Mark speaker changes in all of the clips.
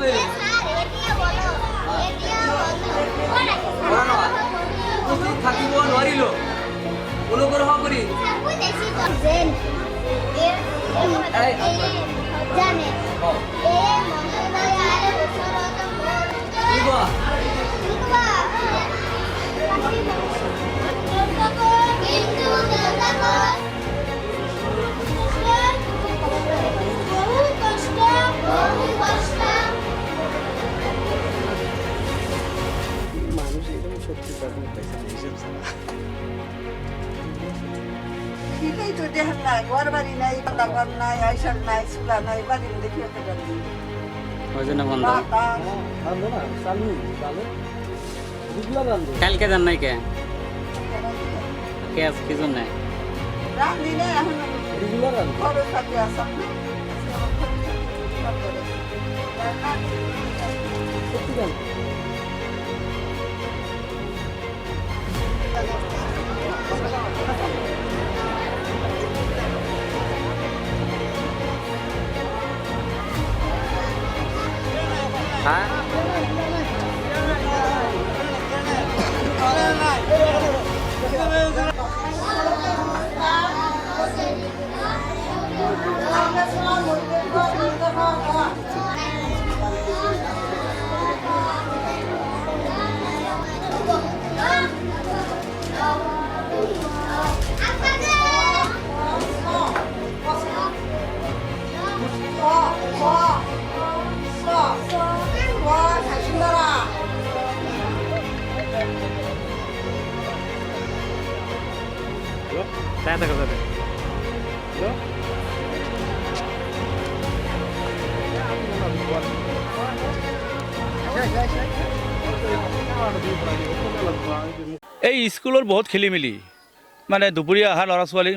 Speaker 1: হবে উপস্থিত থাকিব নোৱাৰিলো অনুগ্ৰহ কৰি
Speaker 2: Hindi to dehan na, war bari na ipatagan na, aisang na, isula na, iba din hindi ko tagal.
Speaker 3: ওই জন্য বন্ধ
Speaker 2: Bata,
Speaker 1: বন্ধ না চালু চালু রেগুলার বন্ধ
Speaker 3: কালকে যান নাই কে কে কি জন্য
Speaker 2: rani na,
Speaker 1: রেগুলার বন্ধ
Speaker 2: koro sa piyasa.
Speaker 1: সত্যি বন্ধ
Speaker 3: হ্যাঁ তাই তো কথা
Speaker 4: এই স্কুলৰ বহুত খেলি মেলি মানে দুপৰীয়া অহা ল'ৰা ছোৱালী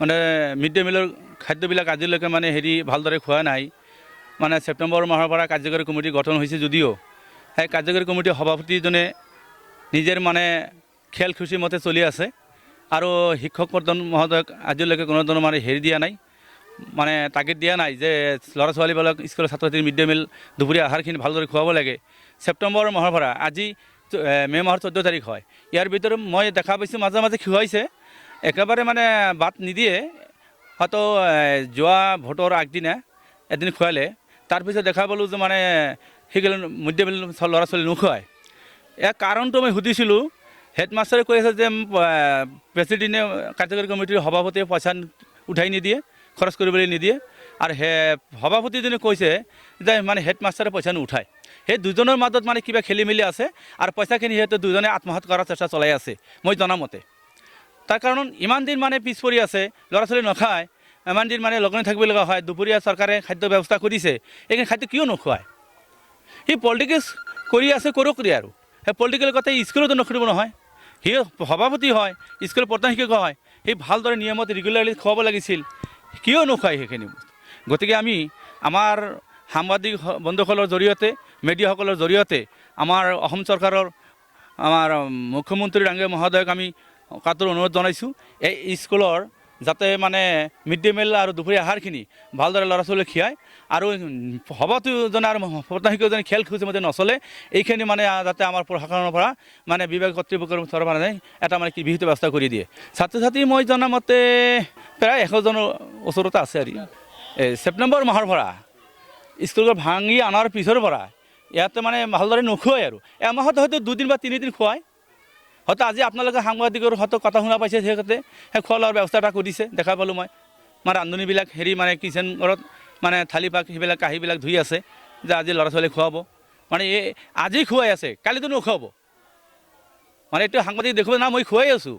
Speaker 4: মানে মিড ডে মিলৰ খাদ্যবিলাক আজিলৈকে মানে ভালদৰে খোৱা নাই মানে ছেপ্টেম্বৰ মাহৰ পৰা কাৰ্যকৰী কমিটি গঠন হৈছে যদিও সেই কাৰ্যকৰী কমিটিৰ সভাপতিজনে নিজৰ মানে খেল খুচি মতে চলি আছে আৰু শিক্ষক প্ৰধান মহোদয়ক আজিলৈকে কোনো ধৰণৰ মানে দিয়া নাই মানে তাগিদ দিয়া নাই যে ল'ৰা ছোৱালীবিলাক স্কুলৰ ছাত্ৰ ছাত্ৰীৰ মিড ডে মিল দুপৰীয়া আহাৰখিনি ভালদৰে খুৱাব লাগে ছেপ্টেম্বৰ মাহৰ পৰা আজি মে' মাহৰ 14 তাৰিখ হয় ইয়াৰ ভিতৰত মই দেখা পাইছোঁ মাজে মাজে খুৱাইছে একেবাৰে মানে বাদ নিদিয়ে হয়তো যোৱা ভোটৰ আগদিনা এদিন খুৱালে তাৰপিছত দেখা পালোঁ যে মানে সেইবিলাক মিড ডে মিল ল'ৰা ছোৱালী নোখুৱায় ইয়াৰ কাৰণটো মই সুধিছিলোঁ হেডমাষ্টাৰে কৈ আছে যে প্ৰেচিডেণ্টে কাৰ্যকৰী কমিটিৰ সভাপতিয়ে পইচা উঠাই নিদিয়ে খৰচ কৰিবলৈ নিদিয়ে আৰু সভাপতিজনে কৈছে যে মানে হেডমাষ্টাৰে পইচা নুঠায় সেই দুজনৰ মাজত মানে কিবা খেলি মেলি আছে আৰু পইচাখিনি সিহঁতে দুজনে আত্মসাৎ কৰাৰ চেষ্টা চলাই আছে মই জনামতে তাৰ কাৰণ ইমান দিন মানে পিছ পৰি আছে ল'ৰা ছোৱালী নাখায় ইমান দিন মানে লঘোণে থাকিব লগা হয় দুপৰীয়া চৰকাৰে খাদ্য ব্যৱস্থা কৰিছে এইখিনি খাদ্য কিয় নোখোৱায় সি পলিটিক্স কৰি আছে কৰক আৰু সেই পলিটিকেল কথা স্কুলতো নকৰিব নহয় সি সভাপতি হয় স্কুলৰ প্ৰধান শিক্ষক হয় সি ভালদৰে নিয়মত ৰেগুলাৰলি খুৱাব লাগিছিল কিয় নোখোৱায় সেইখিনি গতিকে আমি আমাৰ সাংবাদিক বন্ধুসকলৰ জৰিয়তে মিডিয়াসকলৰ জৰিয়তে আমাৰ অসম চৰকাৰৰ আমাৰ মুখ্যমন্ত্ৰী ডাঙৰীয়া মহোদয়ক আমি কাতৰ অনুৰোধ জনাইছোঁ এই স্কুলৰ যাতে মানে মিড ডে মিল আৰু দুপৰীয়া আহাৰখিনি ভালদৰে ল'ৰা ছোৱালীক খীয়ায় আৰু সভাপতিজনে আৰু প্ৰধান শিক্ষকজনে খেল খুচিমতে নচলে এইখিনি মানে যাতে আমাৰ প্ৰশাসনৰ পৰা মানে বিভাগ কৰ্তৃপক্ষৰ ফালৰ পৰা এটা মানে কি বিহিত ব্যৱস্থা কৰি দিয়ে ছাত্ৰ ছাত্ৰী মই জনামতে প্ৰায় 100জনৰ ওচৰতে আছে আৰু ছেপ্টেম্বৰ মাহৰ পৰা স্কুলখন ভাঙি অনাৰ পিছৰ পৰা ইয়াতে মানে ভালদৰে নোখোৱায় আৰু এমাহত হয়তো 2 দিন বা 3 দিন খুৱায় হয়তো আজি আপোনালোকে সাংবাদিকৰ হয়তো কথা শুনা পাইছে সিহঁতে সেই খোৱা লোৱাৰ ব্যৱস্থা এটা কৰিছে দেখা পালোঁ মই মানে ৰান্ধনীবিলাক মানে কিচেন ঘৰত মানে থালি পাক সেইবিলাক কাঁহীবিলাক ধুই আছে যে আজি ল'ৰা ছোৱালী খুৱাব মানে আজি খুৱাই আছে কালিতো নোখুৱাব মানে এইটো সাংবাদিক দেখুৱাব না মই খুৱাই আছোঁ